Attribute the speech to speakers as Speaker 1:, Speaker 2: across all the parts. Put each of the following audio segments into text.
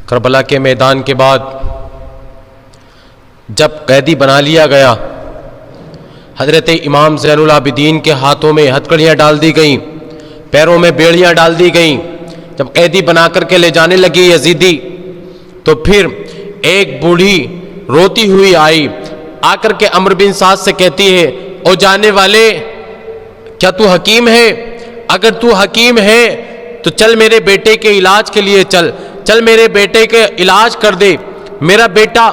Speaker 1: کربلا کے میدان کے بعد جب قیدی بنا لیا گیا، حضرت امام زین العابدین کے ہاتھوں میں ہتھکڑیاں ڈال دی گئیں، پیروں میں بیڑیاں ڈال دی گئیں۔ جب قیدی بنا کر کے لے جانے لگی یزیدی، تو پھر ایک بوڑھی روتی ہوئی آئی، آ کر کے عمرو بن سعد سے کہتی ہے، او جانے والے، کیا تو حکیم ہے؟ اگر تو حکیم ہے تو چل میرے بیٹے کے علاج کے لیے چل میرے بیٹے کے علاج کر دے، میرا بیٹا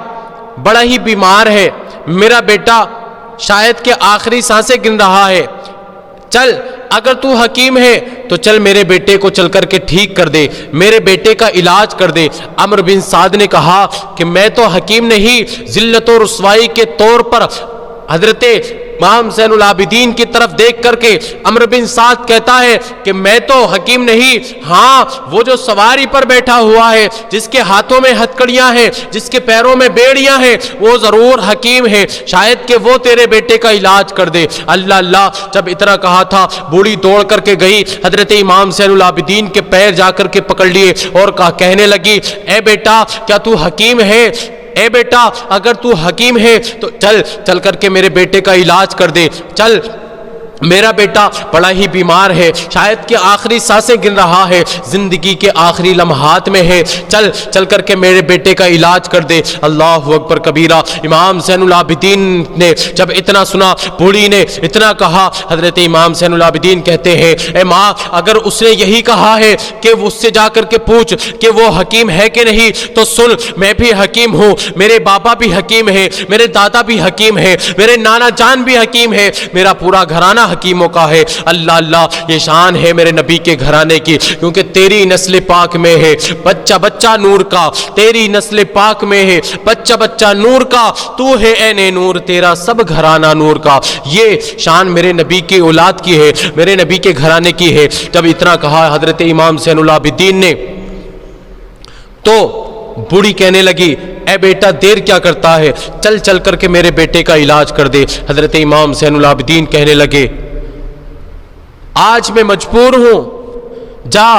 Speaker 1: بڑا ہی بیمار ہے، میرا بیٹا شاید کہ آخری سانسیں گن رہا ہے، چل اگر تو حکیم ہے تو چل میرے بیٹے کو چل کر کے ٹھیک کر دے، میرے بیٹے کا علاج کر دے۔ عمرو بن سعد نے کہا کہ میں تو حکیم نہیں، ذلت و رسوائی کے طور پر حضرت امام زین العابدین کی طرف دیکھ کر کے عمرو بن سعد کہتا ہے کہ میں تو حکیم نہیں، ہاں وہ جو سواری پر بیٹھا ہوا ہے، جس کے ہاتھوں میں ہتھکڑیاں ہیں، جس کے پیروں میں بیڑیاں ہیں، وہ ضرور حکیم ہے، شاید کہ وہ تیرے بیٹے کا علاج کر دے۔ اللہ اللہ، جب اتنا کہا تھا، بوڑھی دوڑ کر کے گئی، حضرت امام زین العابدین کے پیر جا کر کے پکڑ لیے اور کہنے لگی، اے بیٹا کیا تو حکیم ہے؟ اے بیٹا اگر تو حکیم ہے تو چل کر کے میرے بیٹے کا علاج کر دے، چل میرا بیٹا بڑا ہی بیمار ہے، شاید کہ آخری سانسیں گن رہا ہے، زندگی کے آخری لمحات میں ہے، چل کر کے میرے بیٹے کا علاج کر دے۔ اللہ اکبر کبیرہ۔ امام زین العابدین نے جب اتنا سنا، بوڑھی نے اتنا کہا، حضرت امام زین العابدین کہتے ہیں، اے ماں اگر اس نے یہی کہا ہے کہ اس سے جا کر کے پوچھ کہ وہ حکیم ہے کہ نہیں، تو سن میں بھی حکیم ہوں، میرے بابا بھی حکیم ہے، میرے دادا بھی حکیم ہے، میرے نانا جان بھی حکیم ہے، میرا پورا گھرانہ حکیموں کا ہے۔ اللہ اللہ، یہ شان ہے میرے نبی کے گھرانے کی، کیونکہ تیری نسل پاک میں ہے بچہ بچہ نور کا، تیری نسل پاک میں ہے بچہ بچہ نور کا، تو ہے عین نور، تیرا سب گھرانہ نور کا۔ یہ شان میرے نبی کی اولاد کی ہے، میرے نبی کے گھرانے کی ہے۔ جب اتنا کہا حضرت امام زین العابدین نے، تو بوڑھی کہنے لگی، اے بیٹا دیر کیا کرتا ہے، چل کر کے میرے بیٹے کا علاج کر دے۔ حضرت امام زین العابدین کہنے لگے، آج میں مجبور ہوں، جا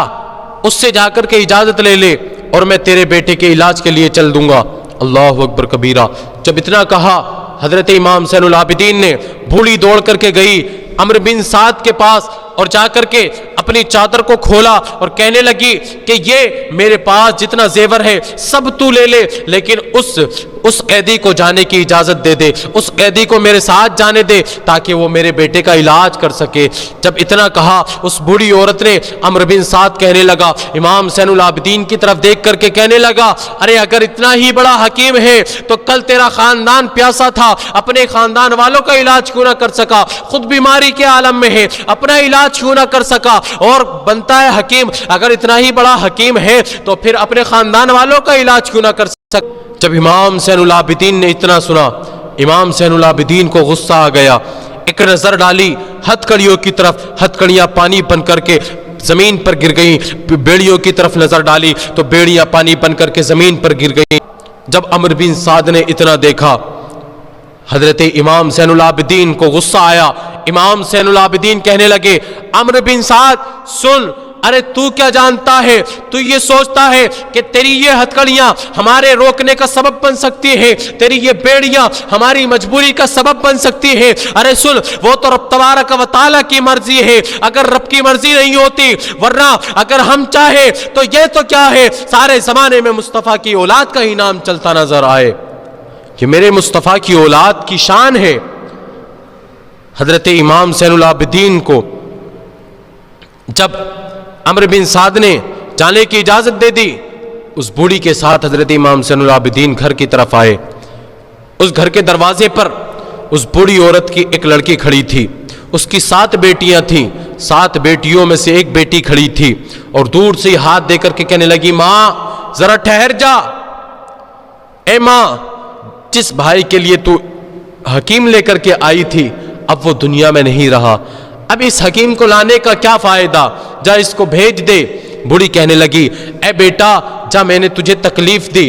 Speaker 1: اس سے جا کر کے اجازت لے لے اور میں تیرے بیٹے کے علاج کے لیے چل دوں گا۔ اللہ اکبر کبیرہ۔ جب اتنا کہا حضرت امام زین العابدین نے، بوڑھی دوڑ کر کے گئی عمرو بن سعد کے پاس اور جا کر کے اپنی چادر کو کھولا اور کہنے لگی کہ یہ میرے پاس جتنا زیور ہے سب تو لے لے، لیکن اس قیدی کو جانے کی اجازت دے دے، اس قیدی کو میرے ساتھ جانے دے تاکہ وہ میرے بیٹے کا علاج کر سکے۔ جب اتنا کہا اس بوڑھی عورت نے، عمرو بن سعد کہنے لگا، امام زین العابدین کی طرف دیکھ کر کے کہنے لگا، ارے اگر اتنا ہی بڑا حکیم ہے تو کل تیرا خاندان پیاسا تھا، اپنے خاندان والوں کا علاج کیوں نہ کر سکا؟ خود بیماری کے عالم میں ہے، اپنا علاج کیوں نہ کر سکا؟ اور بنتا ہے حکیم، اگر اتنا ہی بڑا حکیم ہے تو پھر اپنے خاندان والوں کا علاج کیوں نہ کر سکا؟ جب امام زین العابدین نے اتنا سنا، امام زین العابدین کو غصہ آ گیا، ایک نظر ڈالی ہتھکڑیوں کی طرف، ہتھکڑیاں پانی بن کر کے زمین پر گر گئیں، بیڑیوں کی طرف نظر ڈالی تو بیڑیاں پانی بن کر کے زمین پر گر گئیں۔ جب عمرو بن سعد نے اتنا دیکھا، حضرت امام زین العابدین کو غصہ آیا۔ امام زین العابدین کہنے لگے، عمرو بن سعد سن، ارے تو کیا جانتا ہے؟ تو یہ سوچتا ہے کہ تیری یہ ہتھکڑیاں ہمارے روکنے کا سبب بن سکتی ہیں، تیری یہ بیڑیاں ہماری مجبوری کا سبب بن سکتی ہیں؟ ارے سن، وہ تو رب تبارک و تعالیٰ کی مرضی ہے، اگر رب کی مرضی نہیں ہوتی، ورنہ اگر ہم چاہے تو یہ تو کیا ہے، سارے زمانے میں مصطفیٰ کی اولاد کا ہی نام چلتا نظر آئے، کہ میرے مصطفیٰ کی اولاد کی شان ہے۔ حضرت امام زین العابدین کو جب عمرو بن سعد نے جانے کی اجازت دے دی، اس بوڑھی کے ساتھ حضرت امام زین العابدین گھر کی طرف آئے۔ اس گھر کے دروازے پر اس بوڑھی عورت کی ایک لڑکی کھڑی تھی، اس کی 7 بیٹیاں تھیں، 7 بیٹیوں میں سے ایک بیٹی کھڑی تھی اور دور سے ہاتھ دے کر کے کہنے لگی، ماں ذرا ٹھہر جا، اے ماں جس بھائی کے لیے تو حکیم لے کر کے آئی تھی اب وہ دنیا میں نہیں رہا، اب اس حکیم کو لانے کا کیا فائدہ، جا اس کو بھیج دے۔ بوڑھی کہنے لگی، اے بیٹا جا، میں نے تجھے تکلیف دی،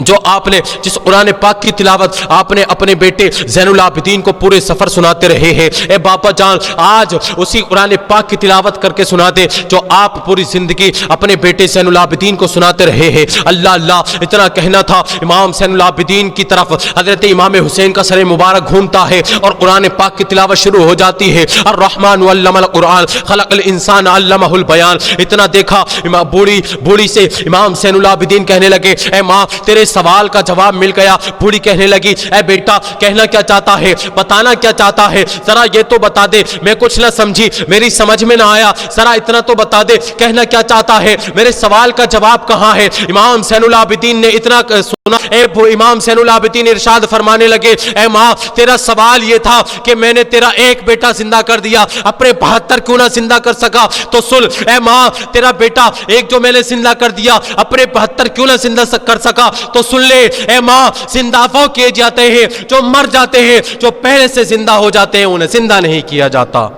Speaker 1: جو آپ نے جس قرآن پاک کی تلاوت آپ نے اپنے بیٹے زین العابدین کو پورے سفر سناتے رہے ہیں، اے باپا جان آج اسی قرآن پاک کی تلاوت کر کے سنا دے جو آپ پوری زندگی اپنے بیٹے زین العابدین کو سناتے رہے ہیں۔ اللہ اللہ، اتنا کہنا تھا، امام زین العابدین کی طرف حضرت امام حسین کا سر مبارک گھومتا ہے اور قرآن پاک کی تلاوت شروع ہو جاتی ہے، الرحمن علم القرآن خلق الانسان علمہ البیان۔ اتنا دیکھا بوڑھی سے امام زین العابدین کہنے لگے، اے ماں تیرے سوال کا جواب مل گیا۔ بوڑھی کہنے لگی، اے بیٹا کہنا کیا چاہتا ہے، بتانا کیا چاہتا ہے، ذرا یہ تو بتا دے، میں کچھ نہ سمجھی، میری سمجھ میں نہ آیا، ذرا اتنا تو بتا دے کہنا کیا چاہتا ہے، میرے سوال کا جواب کہاں ہے؟ امام زین العابدین نے اتنا سنا، امام زین العابدین ارشاد فرمانے لگے، اے ماں تیرا سوال یہ تھا کہ میں نے تیرا ایک بیٹا زندہ کر دیا، اپنے 72 کیوں نہ زندہ کر سکا؟ تو سن اے ماں، تیرا بیٹا ایک جو میں نے زندہ کر دیا، اپنے 72 کیوں نہ زندہ کر سکا؟ تو سن لے اے ماں، زندہ وہ کیے جاتے ہیں جو مر جاتے ہیں، جو پہلے سے زندہ ہو جاتے ہیں انہیں زندہ نہیں کیا جاتا۔